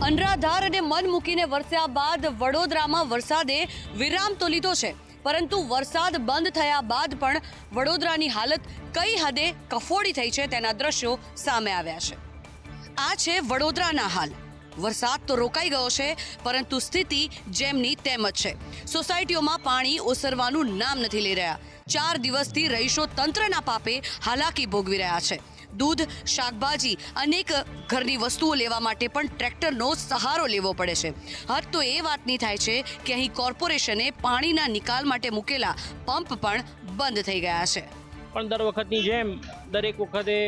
અનરાધાર અને મન મૂકીને વરસ્યા બાદ વડોદરામાં વરસાદે વિરામ તો લીધો છે, પરંતુ વરસાદ બંધ થયા બાદ પણ વડોદરાની હાલત કઈ હદે કફોડી થઈ છે તેના દ્રશ્યો સામે આવ્યા છે। આ છે વડોદરાના હાલ। વરસાદ તો રોકાઈ ગયો છે, પરંતુ સ્થિતિ જેમની તેમ જ છે। સોસાયટીઓમાં પાણી ઓસરવાનું નામ નથી લઈ રહ્યા। 4 દિવસથી રહીશો તંત્રના પાપે હાલાકી ભોગવી રહ્યા છે। दूध, શાકભાજી, અનેક ઘરની વસ્તુઓ લેવા માટે પણ ટ્રેક્ટરનો સહારો લેવો પડે છે। હદ તો એ વાતની થાય છે કે અહીં કોર્પોરેશને પાણીના નિકાલ માટે મૂકેલા પંપ પણ બંધ થઈ ગયા છે। પણ દર વખતની જેમ દરેક વખતે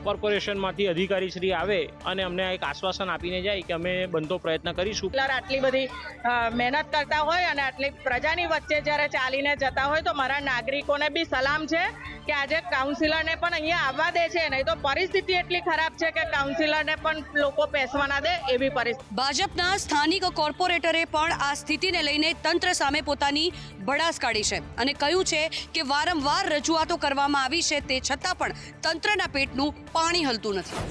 કોર્પોરેશનમાંથી અધિકારી શ્રી આવે અને અમને એક આશ્વાસન આપીને જાય કે અમે બનતો પ્રયત્ન કરીશું। આટલી બધી મહેનત કરતા હોય અને આટલી પ્રજાની વચ્ચે જ્યારે ચાલીને જતા હોય તો મારા નાગરિકોને બી સલામ છે કે આજે કાઉન્સિલરને પણ અહીંયા આવવા દે છે, નહીં તો પરિસ્થિતિ એટલી ખરાબ છે કે કાઉન્સિલરને પણ લોકો બેસવા ના દે એવી પરિસ્થિતિ। ભાજપના સ્થાનિક કોર્પોરેટરે પણ આ સ્થિતિને લઈને તંત્ર સામે પોતાની ભડાસ કાઢી છે અને કહ્યું છે કે વારંવાર રજૂઆતો કરવામાં આવી છે, તે છતાં પણ તંત્રના પેટનું પાણી હલતું નથી।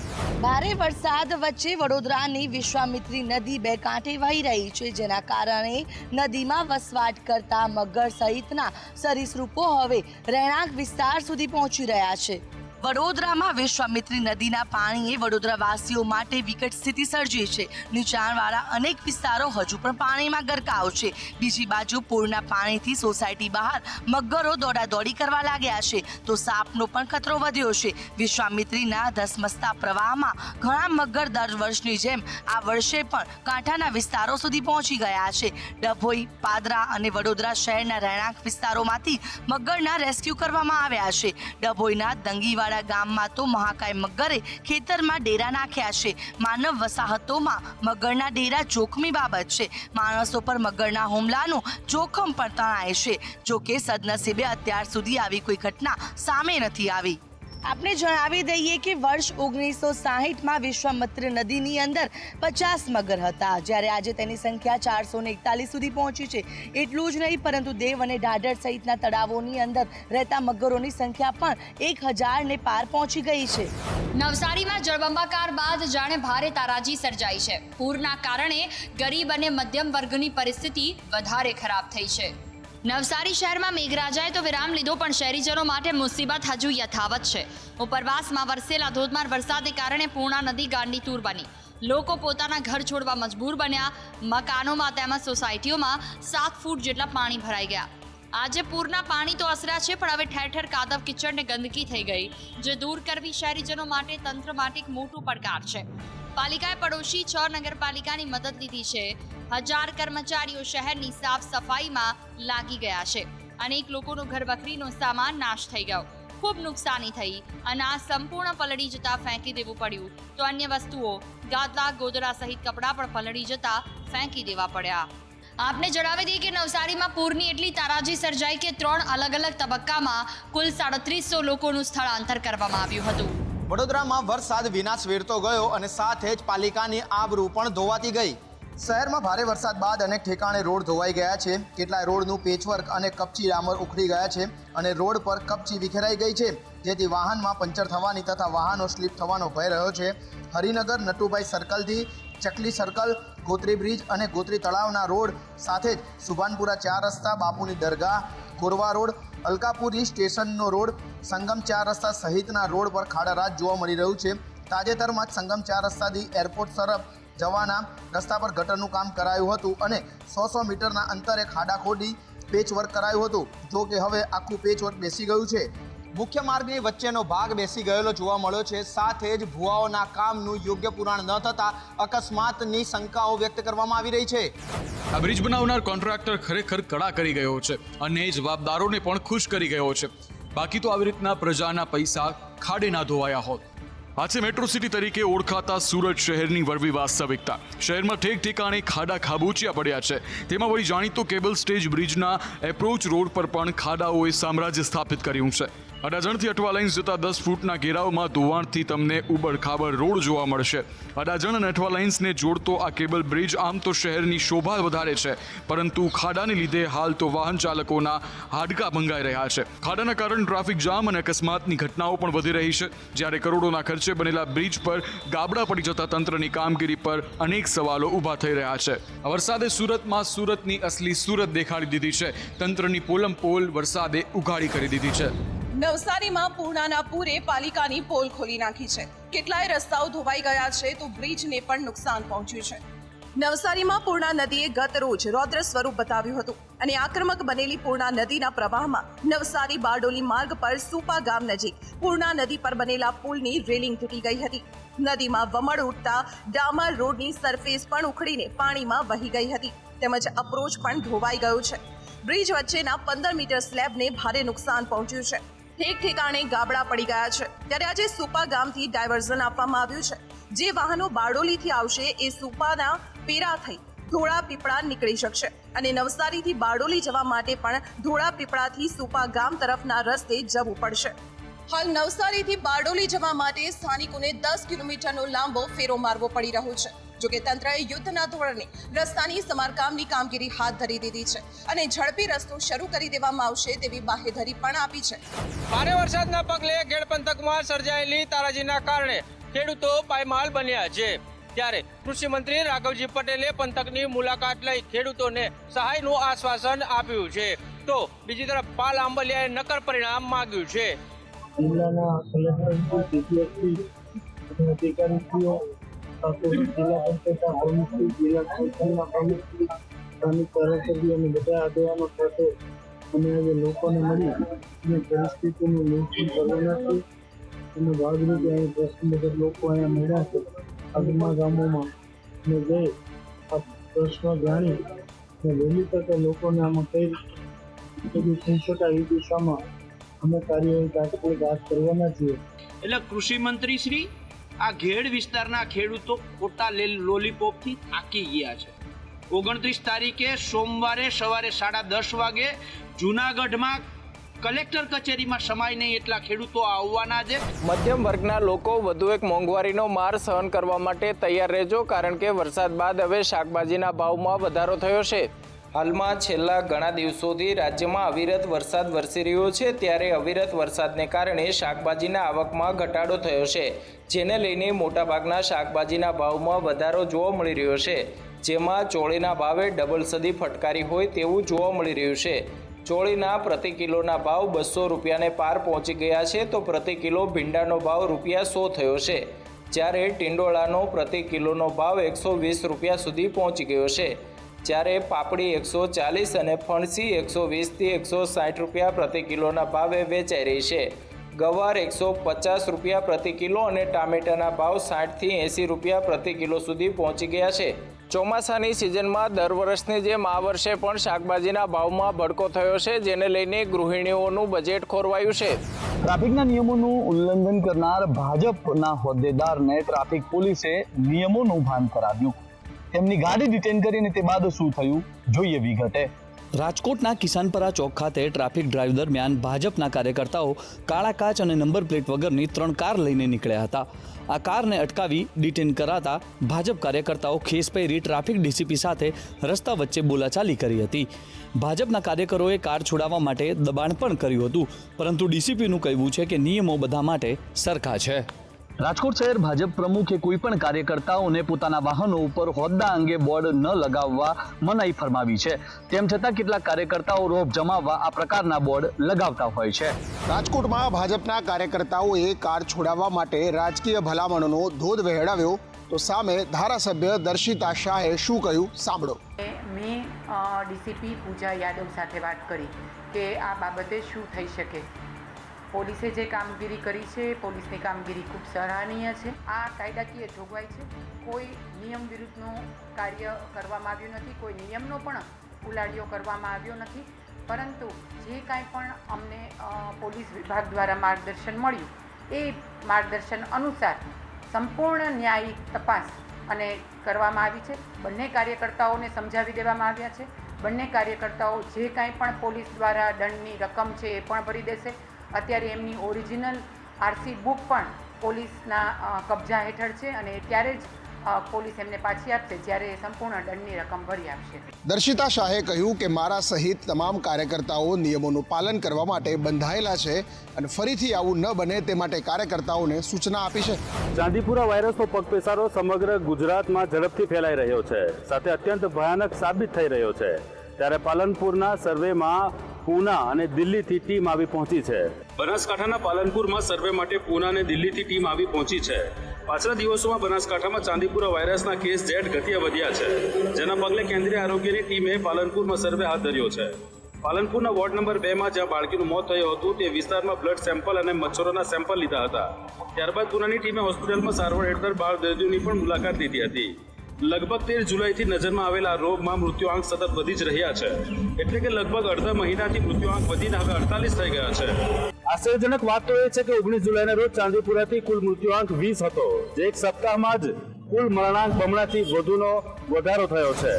ભારે વરસાદ વચ્ચે વડોદરાની વિશ્વામિત્રી નદી બે કાંઠે વહી રહી છે, જેના કારણે નદીમાં વસવાટ કરતા મગર સહિતના સરીસૃપો હવે રહેણાંક વિસ્તાર સુધી પહોંચી રહ્યા છે। વડોદરામાં વિશ્વામિત્રી નદીના પાણીએ વડોદરાવાસીઓ માટે વિકટ સ્થિતિ સર્જી છે। નીચાણવાળા અનેક વિસ્તારો હજુ પણ પાણીમાં ગરકાવ છે। બીજી બાજુ પૂરના પાણીથી સોસાયટી બહાર મગરો દોડાદોડી કરવા લાગ્યા છે, તો સાપનો પણ ખતરો વધ્યો છે। વિશ્વામિત્રીના ધસમસતા પ્રવાહમાં ઘણા મગર દર વર્ષની જેમ આ વર્ષે પણ કાંઠાના વિસ્તારો સુધી પહોંચી ગયા છે। ડભોઈ, પાદરા અને વડોદરા શહેરના રહેણાંક વિસ્તારોમાંથી મગરના રેસ્ક્યુ કરવામાં આવ્યા છે। ડભોઈના દંગીવાડા ગામમાં તો મહાકાય મગરે ખેતરમાં ડેરા નાખ્યા છે। માનવ વસાહતોમાં મગરના ડેરા જોખમી બાબત છે। માણસો પર મગરના હુમલાનું જોખમ પણ તણાય છે। જો કે સદનસીબે અત્યાર સુધી આવી કોઈ ઘટના સામે નથી આવી। આપને જણાવી દઈએ કે વર્ષ 1960માં વિશ્વામિત્રી નદીની અંદર 50 મગર હતા, જ્યારે આજે તેની સંખ્યા 441 સુધી પહોંચી છે। એટલું જ નહીં, પરંતુ દેવ અને ઢાઢર સહિતના તળાવોની અંદર રહેતા મગરોની સંખ્યા પણ 1000ને પાર પહોંચી ગઈ છે। નવસારીમાં જળબંબાકાર બાદ જાણે ભારે તારાજી સર્જાઈ છે। પૂરના કારણે ગરીબ અને મધ્યમ વર્ગની પરિસ્થિતિ વધારે ખરાબ થઈ છે। નવસારી શહેરમાં મેઘરાજાએ તો વિરામ લીધો, પણ શહેરીજનો માટે મુસીબત હજુ યથાવત છે। ઉપરવાસમાં વરસેલા ધોધમાર વરસાદને કારણે પૂર્ણા નદી ગાંડીતુર બની। લોકો પોતાના ઘર છોડવા મજબૂર બન્યા। મકાનોમાં તેમજ સોસાયટીઓમાં 7 ફૂટ જેટલા પાણી ભરાઈ ગયા। આજે પૂરના પાણી તો અસર્યા છે, પણ હવે ઠેર ઠેર કાદવ કિચડ ને ગંદકી થઈ ગઈ, જે દૂર કરવી શહેરીજનો માટે તંત્ર માટે એક મોટું પડકાર છે। પાલિકાએ પડોશી 6 નગરપાલિકાની મદદ લીધી છે। 1000 કર્મચારીઓ શહેરની સાફ સફાઈમાં લાગી ગયા છે। અનેક લોકોનો ઘર વખરીનો સામાન નાશ થઈ ગયો, ખૂબ નુકસાની થઈ। અનાજ સંપૂર્ણ પલળી જતા ફેંકી દેવું પડ્યું, તો અન્ય વસ્તુઓ ગાદલા, ગોદડા સહિત કપડાં પણ પલળી જતા ફેંકી દેવા પડ્યા। આપને જણાવી દઈએ કે નવસારીમાં પૂરની એટલી તારાજી સર્જાઈ કે 3 અલગ અલગ તબક્કામાં કુલ 3700 લોકોનું સ્થળાંતર કરવામાં આવ્યું હતું। વડોદરામાં વરસાદ વિનાશ વેરતો ગયો અને સાથે જ પાલિકાની આબરૂ પણ ધોવાતી ગઈ। શહેરમાં ભારે વરસાદ બાદ અનેક ઠેકાણે રોડ ધોવાઈ ગયા છે। કેટલાય રોડનું પેચવર્ક અને કપચી ડામર ઉખડી ગયા છે અને રોડ પર કપચી વિખેરાઈ ગઈ છે, જેથી વાહનમાં પંચર થવાની તથા વાહનો સ્લીપ થવાનો ભય રહ્યો છે। હરિનગર નટુભાઈ સર્કલથી ચકલી સર્કલ, ગોત્રી બ્રિજ અને ગોત્રી તળાવના રોડ સાથે જ સુભાનપુરા 4 રસ્તા, બાપુની દરગાહ, કોરવા રોડ, અલકાપુરી સ્ટેશનનો રોડ, સંગમ 4 રસ્તા સહિતના રોડ પર ખાડારાજ જોવા મળી રહ્યું છે। તાજેતરમાં જ સંગમ 4 રસ્તાથી એરપોર્ટ તરફ જવાના રસ્તા પર ગટરનું કામ કરાયું હતું અને 100 મીટરના અંતરે ખાડા ખોદી પેચવર્ક કરાયું હતું, જો કે હવે આખું પેચવર્ક બેસી ગયું છે। મુખ્ય માર્ગની વચ્ચેનો ભાગ બેસી ગયેલો જોવા મળ્યો છે। સાથે જ ભુવાઓના કામનું યોગ્ય પુરાણ ન થતાં અકસ્માતની શંકાઓ વ્યક્ત કરવામાં આવી રહી છે। આ બ્રિજ બનાવનાર કોન્ટ્રાક્ટર ખરેખર કડા કરી ગયો છે અને જવાબદારોને પણ ખુશ કરી ગયો છે। બાકી તો આવી રીતના પ્રજાના પૈસા ખાડે ના ધોવાયા હોત। આ છે મેટ્રો સિટી તરીકે ઓળખાતા સુરત શહેરની વળવી વાસ્તવિકતા। શહેરમાં ઠેક ઠેકાણે ખાડા ખાબોચિયા પડ્યા છે। તેમાં વળી જાણીતો કેબલ સ્ટેજ બ્રિજના એપ્રોચ રોડ પર પણ ખાડાઓએ સામ્રાજ્ય સ્થાપિત કર્યું છે। અડાજણથી અઠવા લાઇન્સ જતા 10 ફૂટના ઘેરાવમાં ધોવાણથી તમને ઉબડખાબડ રોડ જોવા મળશે. અડાજણ અને અઠવા લાઇન્સને જોડતો આ કેબલ બ્રિજ આમ તો શહેરની શોભા વધારે છે, પરંતુ ખાડાને લીધે હાલ તો વાહન ચાલકોના હાડકાં ભંગાઈ રહ્યા છે. ખાડાના કારણે ટ્રાફિક જામ અને અકસ્માતની ઘટનાઓ પણ વધી રહી છે. જ્યારે કરોડોના ખર્ચે બનેલા બ્રિજ પર ગાબડા પડી જતા તંત્રની કામગીરી પર અનેક સવાલો ઊભા થઈ રહ્યા છે. વરસાદે સુરતમાં સુરતની અસલી સુરત દેખાડી દીધી છે. તંત્રની પોલમપોલ વરસાદે ઉઘાડી કરી દીધી છે. નવસારીમાં પૂર્ણાના પૂરે પાલિકાની પોલ ખોલી નાખી છે. કેટલાય રસ્તાઓ ધોવાઈ ગયા છે તો બ્રિજને પણ નુકસાન પહોંચ્યું છે. નવસારીમાં પૂર્ણા નદીએ ગત રોજ રૌદ્ર સ્વરૂપ બતાવ્યું હતું અને આક્રમક બનેલી પૂર્ણા નદીના પ્રવાહમાં નવસારી બારડોલી માર્ગ પર સુપા ગામ નજીક પૂર્ણા નદી પર બનેલા પુલની રેલિંગ તૂટી ગઈ હતી. નદીમાં વમળ ઉઠતા ડામર રોડની સરફેસ પણ ઉખડીને પાણીમાં વહી ગઈ હતી, તેમજ અપ્રોચ પણ ધોવાઈ ગયો છે. બ્રિજ વચ્ચેના 15 મીટર સ્લેબને ભારે નુકસાન પહોંચ્યું છે. ઠેક ઠેકાણે ગાબડા પડી ગયા છે. ત્યારે આજે સુપા ગામથી ડાયવર્ઝન આપવામાં આવ્યું છે. જે વાહનો બારડોલીથી આવશે એ સુપાના પેરા થઈ ધોળા પીપળા નીકળી શકશે અને નવસારીથી બારડોલી જવા માટે પણ ધોળા પીપળાથી સુપા ગામ તરફના રસ્તે જવું પડશે. હાલ નવસારીથી બારડોલી જવા માટે સ્થાનિકોને 10 કિલોમીટરનો લાંબો ફેરો મારવો પડી રહ્યો છે. જોકે તંત્રએ યુદ્ધના ધોરણે રસ્તાની સમારકામની કામગીરી હાથ ધરી દીધી છે અને ઝડપી રસ્તો શરૂ કરી દેવામાં આવશે તેવી બાહેધરી પણ આપી છે. ભારે વરસાદના પગલે ખેડ પંથકમાં સર્જાયેલી તારાજીના કારણે ખેડૂતો પાયમાલ બન્યા છે. ત્યારે કૃષિ મંત્રી રાઘવજી પટેલે પંથકની મુલાકાત લઈ ખેડૂતોને સહાયનું આશ્વાસન આપ્યું છે. તો બીજી તરફ પાલ આંબલિયાએ નક્કર પરિણામ માંગ્યું છે. જિલ્લાના કલેક્ટર અધિકારીઓ જિલ્લા પંચાયતના પ્રમુખશ્રી, જિલ્લા પંચાયતના પ્રમુખશ્રી, સ્થાનિક ધારાસભ્યો અને બધા આગેવાનો સાથે અમે આજે લોકોને મળી અને પરિસ્થિતિનું નિરીક્ષણ કરવાના છે. અને ભાગરૂપે અહીં પ્રશ્ન લોકો અહીંયા મળ્યા છે આગમાં ગામોમાં અને જઈ આ પ્રશ્નો જાણી અને વહેલી તકે લોકોને આમાં કઈ રીતે થઈ શકાય એ દિશામાં અમે કાર્યવાહી તાત્કાલિક હાથ કરવાના છીએ. એટલે કૃષિ મંત્રી શ્રી આ ઘેડ વિસ્તારના ખેડૂતો ખોટા લોલીપોપથી થાકી ગયા છે. 29 તારીખે સોમવારે સવારે 10:30 વાગે જૂનાગઢમાં કલેક્ટર કચેરીમાં સમાય નહીં એટલા ખેડૂતો આવવાના છે. મધ્યમ વર્ગના લોકો વધુ એક મોંઘવારીનો માર સહન કરવા માટે તૈયાર રહેજો, કારણ કે વરસાદ બાદ હવે શાકભાજીના ભાવમાં વધારો થયો છે. હાલમાં છેલ્લા ઘણા દિવસોથી રાજ્યમાં અવિરત વરસાદ વરસી રહ્યો છે. ત્યારે અવિરત વરસાદને કારણે શાકભાજીના આવકમાં ઘટાડો થયો છે, જેને લઈને મોટાભાગના શાકભાજીના ભાવમાં વધારો જોવા મળી રહ્યો છે. જેમાં ચોળીના ભાવે ડબલ સદી ફટકારી હોય તેવું જોવા મળી રહ્યું છે. ચોળીના પ્રતિ કિલોના ભાવ 200 રૂપિયાને પાર પહોંચી ગયા છે, તો પ્રતિ કિલો ભીંડાનો ભાવ ₹100 થયો છે. જ્યારે ટીંડોળાનો પ્રતિ કિલોનો ભાવ 120 રૂપિયા સુધી પહોંચી ગયો છે. જ્યારે પાપડી 140 અને ફણસી 120થી 160 રૂપિયા પ્રતિ કિલોના ભાવે વેચાઈ રહી છે. ગવાર 150 રૂપિયા પ્રતિ કિલો અને ટામેટાના ભાવ 60થી 80 રૂપિયા પ્રતિ કિલો સુધી પહોંચી ગયા છે. ચોમાસાની સિઝનમાં દર વર્ષની જેમ આ વર્ષે પણ શાકભાજીના ભાવમાં ભડકો થયો છે, જેને લઈને ગૃહિણીઓનું બજેટ ખોરવાયું છે. ટ્રાફિકના નિયમોનું ઉલ્લંઘન કરનાર ભાજપના હોદ્દેદારને ટ્રાફિક પોલીસે નિયમોનું ભાન કરાવ્યું. તેમની ગાડી ડિટેન કરીને તે બાદ શું થયું જોઈએ વિગતે. રાજકોટના કિસાનપરા ચોક ખાતે ટ્રાફિક ડ્રાઈવ દરમિયાન ભાજપના કાર્યકર્તાઓ કાળા કાચ અને નંબર પ્લેટ વગરની 3 કાર લઈને નીકળ્યા હતા. આ કારને અટકાવી ડિટેન કરાતા ભાજપ કાર્યકર્તાઓ ખેસ પહેરી ટ્રાફિક ડીસીપી સાથે રસ્તા વચ્ચે બોલાચાલી કરી હતી. ભાજપના કાર્યકરોએ કાર છોડાવવા માટે દબાણ પણ કર્યું હતું, પરંતુ ડીસીપીનું કહેવું છે કે નિયમો બધા માટે સરખા છે. રાજકોટ શહેર ભાજપ પ્રમુખે કોઈ પણ કાર્યકર્તાઓને પોતાના વાહનો ઉપર હોદ્દા અંગે બોર્ડ ન લગાવવા મનાઈ ફરમાવી છે. તેમ છતાં કેટલાક કાર્યકર્તાઓ રોપ જમાવવા આ પ્રકારના બોર્ડ લગાવતા હોય છે. રાજકોટમાં ભાજપના કાર્યકર્તાઓએ કાર છોડાવવા માટે રાજકીય ભલામણોનો ધોધ વહેડાવ્યો, તો સામે ધારાસભ્ય દર્શિતા શાહે શું કહ્યું સાંભળો. મેં ડીસીપી પૂજા યાદવ સાથે વાત કરી કે આ બાબતે શું થઈ શકે. પોલીસે જે કામગીરી કરી છે, પોલીસની કામગીરી ખૂબ સરાહનીય છે. આ કાયદાકીય જોગવાઈ છે. કોઈ નિયમ વિરુદ્ધનું કાર્ય કરવામાં આવ્યું નથી, કોઈ નિયમનો પણ ઉલાળ્યો કરવામાં આવ્યો નથી. પરંતુ જે કાંઈ પણ અમને પોલીસ વિભાગ દ્વારા માર્ગદર્શન મળ્યું એ માર્ગદર્શન અનુસાર સંપૂર્ણ ન્યાયિક તપાસ અને કરવામાં આવી છે. બંને કાર્યકર્તાઓને સમજાવી દેવામાં આવ્યા છે. બંને કાર્યકર્તાઓ જે કાંઈ પણ પોલીસ દ્વારા દંડની રકમ છે એ પણ ભરી દેશે અત્યારે એમની ઓરિજિનલ આરસી બુક પણ પોલીસના કબજા હેઠળ છે અને ત્યારે જ પોલીસ એમને પાછી આપશે જ્યારે સંપૂર્ણ દંડની રકમ ભરી આપશે. દર્શિતા શાહે કહ્યું કે મારા સહિત તમામ કાર્યકર્તાઓ નિયમોનું પાલન કરવા માટે બંધાયેલા છે અને ફરીથી આવું ન બને તે માટે કાર્યકર્તાઓને સૂચના આપી છે. ચાંદીપુરા વાયરસનો પગપેસારો સમગ્ર ગુજરાતમાં ઝડપથી ફેલાઈ રહ્યો છે, સાથે અત્યંત ભયાનક સાબિત થઈ રહ્યો છે. ત્યારે પાલનપુરના સર્વેમાં પૂના અને દિલ્હીથી ટીમ આવી પહોંચી છે. બનાસકાંઠાના પાલનપુરમાં સર્વે માટે પૂના અને દિલ્હીથી ટીમ આવી પહોંચી છે. પાછલા દિવસોમાં બનાસકાંઠામાં ચાંદીપુરા વાયરસના કેસ ઝેડ ગતિએ વધ્યા છે, જેના પગલે કેન્દ્રીય આરોગ્યની ટીમે પાલનપુરમાં સર્વે હાથ ધર્યો છે. પાલનપુરના વોર્ડ નંબર 2માં જ્યાં બાળકીનું મોત થયું હતું તે વિસ્તારમાં બ્લડ સેમ્પલ અને મચ્છરોના સેમ્પલ લીધા હતા. ત્યારબાદ પૂનાની ટીમે હોસ્પિટલમાં સારવાર હેઠળ બાળ દર્દીઓની પણ મુલાકાત લીધી હતી. લગભગ 13 જુલાઈથી નજરમાં આવેલા રોગમાં મૃત્યુઆંક સતત વધી જ રહ્યા છે, એટલે કે લગભગ અડધા મહિનાથી મૃત્યુઆંક વધીને હવે 48 થઈ ગયા છે. આશ્ચર્યજનક વાત તો એ છે કે 19 જુલાઈના રોજ ચાંદીપુરાથી કુલ મૃત્યુઆંક 20 હતો, જે એક સપ્તાહમાં જ કુલ મરણાંક બમણાથી વધુનો વધારો થયો છે.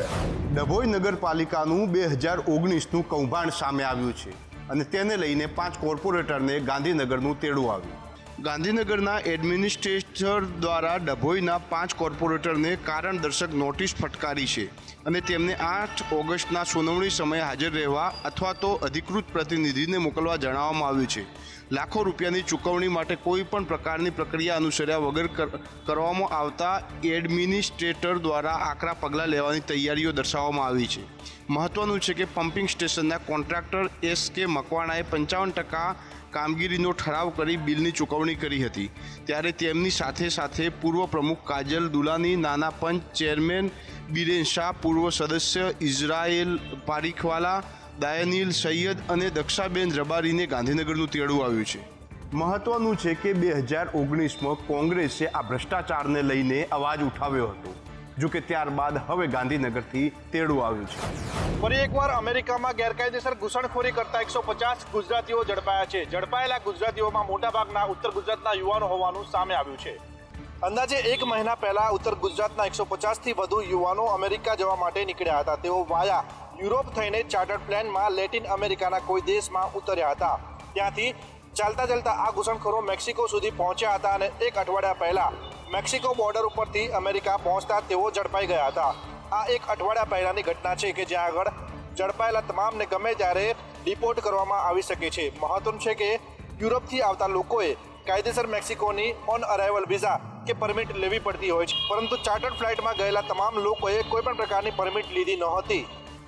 ડભોઈ નગરપાલિકાનું 2019નું કૌભાંડ સામે આવ્યું છે અને તેને લઈને 5 કોર્પોરેટરને ગાંધીનગરનું તેડું આવ્યું. ગાંધીનગરના એડમિનિસ્ટ્રેટર દ્વારા ડભોઈના 5 કોર્પોરેટરને કારણ દર્શક નોટિસ ફટકારી છે અને તેમને 8 ઓગસ્ટના સુનાવણી સમયે હાજર રહેવા અથવા તો અધિકૃત પ્રતિનિધિને મોકલવા જણાવવામાં આવ્યું છે. લાખો રૂપિયાની ચૂકવણી માટે કોઈ પણ પ્રકારની પ્રક્રિયા અનુસર્યા વગર કરવામાં આવતા એડમિનિસ્ટ્રેટર દ્વારા આકરા પગલાં લેવાની તૈયારીઓ દર્શાવવામાં આવી છે. મહત્વનું છે કે પમ્પિંગ સ્ટેશનના કોન્ટ્રાક્ટર SK મકવાણાએ 55% કામગીરીનો ઠરાવ કરી બિલની ચૂકવણી કરી હતી. ત્યારે તેમની સાથે સાથે પૂર્વ પ્રમુખ કાજલ દુલાની, નાના પંચ ચેરમેન બિરેન શાહ, પૂર્વ સદસ્ય ઇઝરાયેલ પારીખવાલા, દાયનીલ સૈયદ અને દક્ષાબેન રબારીને ગાંધીનગરનું તેડું આવ્યું છે. મહત્વનું છે કે 2019માં કોંગ્રેસે આ ભ્રષ્ટાચારને લઈને અવાજ ઉઠાવ્યો હતો, જો કે ત્યારબાદ હવે ગાંધીનગરથી તેડું આવ્યું છે. ફરી એકવાર અમેરિકામાં ગેરકાયદેસર ઘૂસણખોરી કરતા 150 ગુજરાતીઓ ઝડપાયા છે. ઝડપાયેલા ગુજરાતીઓમાં મોટાભાગના ઉત્તર ગુજરાતના યુવાનો હોવાનું સામે આવ્યું છે. અંદાજે 1 મહિના પહેલા ઉત્તર ગુજરાતના 150થી વધુ યુવાનો અમેરિકા જવા માટે નીકળ્યા હતા. તેઓ વાયા યુરોપ થઈને ચાર્ટર્ડ પ્લેનમાં લેટિન અમેરિકાના કોઈ દેશમાં ઉતર્યા હતા. ત્યાંથી ચાલતા ચાલતા આ ઘૂસણખોરો મેક્સિકો સુધી પહોંચ્યા હતા અને 1 અઠવાડિયા પહેલા મેક્સિકો બોર્ડર ઉપરથી અમેરિકા પહોંચતા તેઓ ઝડપાઈ ગયા હતા. આ 1 અઠવાડિયા પહેલાની ઘટના છે કે જ્યાં આગળ ઝડપાયેલા તમામને ગમે ત્યારે ડિપોર્ટ કરવામાં આવી શકે છે. મહત્વનું છે કે યુરોપથી આવતા લોકોએ કાયદેસર મેક્સિકોની ઓન અરાઇવલ વિઝા કે પરમિટ લેવી પડતી હોય છે, પરંતુ ચાર્ટર્ડ ફ્લાઇટમાં ગયેલા તમામ લોકોએ કોઈ પણ પ્રકારની પરમિટ લીધી નહોતી.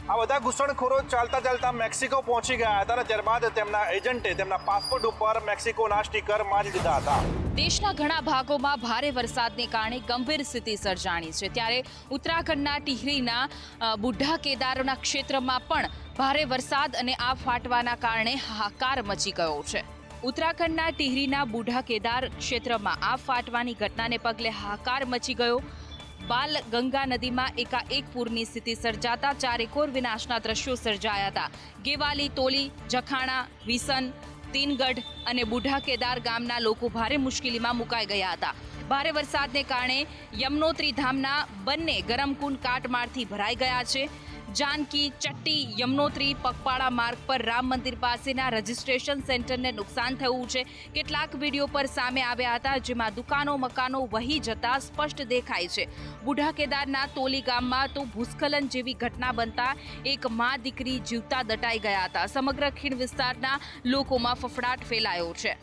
આ બધા ઘૂસણખોરો ચાલતા ચાલતા મેક્સિકો પહોંચી ગયા હતા અને ત્યારબાદ તેમના એજન્ટે તેમના પાસપોર્ટ ઉપર મેક્સિકોના સ્ટીકર મારી દીધા હતા. દેશના ઘણા ભાગોમાં ભારે વરસાદને કારણે ગંભીર સ્થિતિ સર્જાણી છે. ત્યારે ઉત્તરાખંડના ટિહરીના બુઢા કેદારના ક્ષેત્રમાં પણ ભારે વરસાદ અને આબ ફાટવાના કારણે હાહાકાર મચી ગયો છે. ઉત્તરાખંડના ટિહરીના બુઢા કેદાર ક્ષેત્રમાં આબ ફાટવાની ઘટનાને પગલે હાહાકાર મચી ગયો. બાલ ગંગા નદીમાં એકાએક પૂરની સ્થિતિ સર્જાતા ચારેકોર વિનાશના દ્રશ્યો સર્જાયા હતા. ગેવાલી, તોલી, જખાણા, વિસન, તીનગઢ અને બુઢા કેદાર ગામના લોકો ભારે મુશ્કેલીમાં મુકાઈ ગયા હતા. ભારે વરસાદને કારણે યમનોત્રી ધામના બંને ગરમકુંડ કાટમાળથી ભરાઈ ગયા છે. જાનકી, ચટ્ટી, યમનોત્રી પગપાળા માર્ગ પર રામ મંદિર પાસેના રજીસ્ટ્રેશન સેન્ટરને નુકસાન થયું છે. કેટલાક વિડીયો પર સામે આવ્યા હતા, જેમાં દુકાનો મકાનો વહી જતા સ્પષ્ટ દેખાય છે. બુઢા કેદારના તોલી ગામમાં તો ભૂસ્ખલન જેવી ઘટના બનતા એક મા દીકરી જીવતા દટાઈ ગયા હતા. સમગ્ર ખીણ વિસ્તારના લોકોમાં ફફડાટ ફેલાયો છે.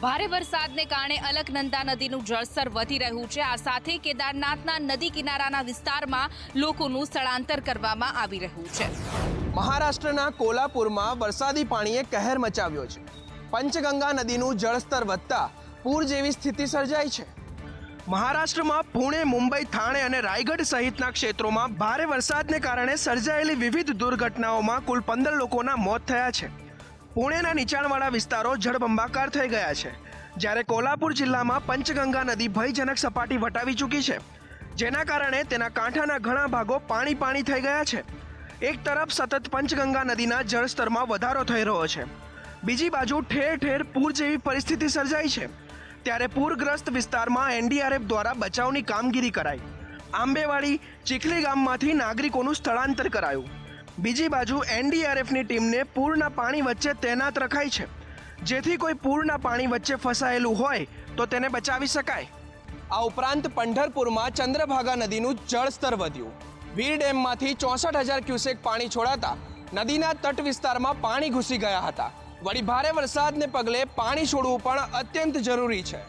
ભારે વરસાદને કારણે અલકનંદા નદીનું જળસ્તર વધી રહ્યું છે. આ સાથે કેદારનાથના નદી કિનારાના વિસ્તારમાં લોકોનું સ્થળાંતર કરવામાં આવી રહ્યું છે. મહારાષ્ટ્રના કોલ્હાપુરમાં વરસાદી પાણીએ કહેર મચાવ્યો છે. પંચગંગા નદીનું જળસ્તર વધતા પૂર જેવી સ્થિતિ સર્જાઈ છે. મહારાષ્ટ્રમાં પુણે, મુંબઈ, થાણે અને રાયગઢ સહિતના ક્ષેત્રોમાં ભારે વરસાદને કારણે સર્જાયેલી વિવિધ દુર્ઘટનાઓમાં કુલ 15 લોકોના મોત થયા છે. પુણેના નીચાણવાળા વિસ્તારો જળબંબાકાર થઈ ગયા છે, જ્યારે કોલ્હાપુર જિલ્લામાં પંચગંગા નદી ભયજનક સપાટી વટાવી ચૂકી છે, જેના કારણે તેના કાંઠાના ઘણા ભાગો પાણી થઈ ગયા છે. એક તરફ સતત પંચગંગા નદીના જળસ્તરમાં વધારો થઈ રહ્યો છે, બીજી બાજુ ઠેર ઠેર પૂર જેવી પરિસ્થિતિ સર્જાઈ છે. ત્યારે પૂરગ્રસ્ત વિસ્તારમાં NDRF દ્વારા બચાવની કામગીરી કરાઈ. આંબેવાડી, ચીખલી ગામમાંથી નાગરિકોનું સ્થળાંતર કરાયું. બીજી બાજુ NDRFની ટીમને પૂરના પાણી વચ્ચે તૈનાત રખાઈ છે. જેથી કોઈ પૂરના પાણી વચ્ચે ફસાયેલું હોય તો તેને બચાવી શકાય. આ ઉપરાંત પંઢરપુરમાં ચંદ્રભાગા નદીનું જળસ્તર વધ્યું. વીર ડેમમાંથી 64,000 ક્યુસેક પાણી છોડાતા નદીના તટ વિસ્તારમાં પાણી ઘૂસી ગયા હતા. વળી ભારે વરસાદને પગલે પાણી છોડવું પણ અત્યંત જરૂરી છે.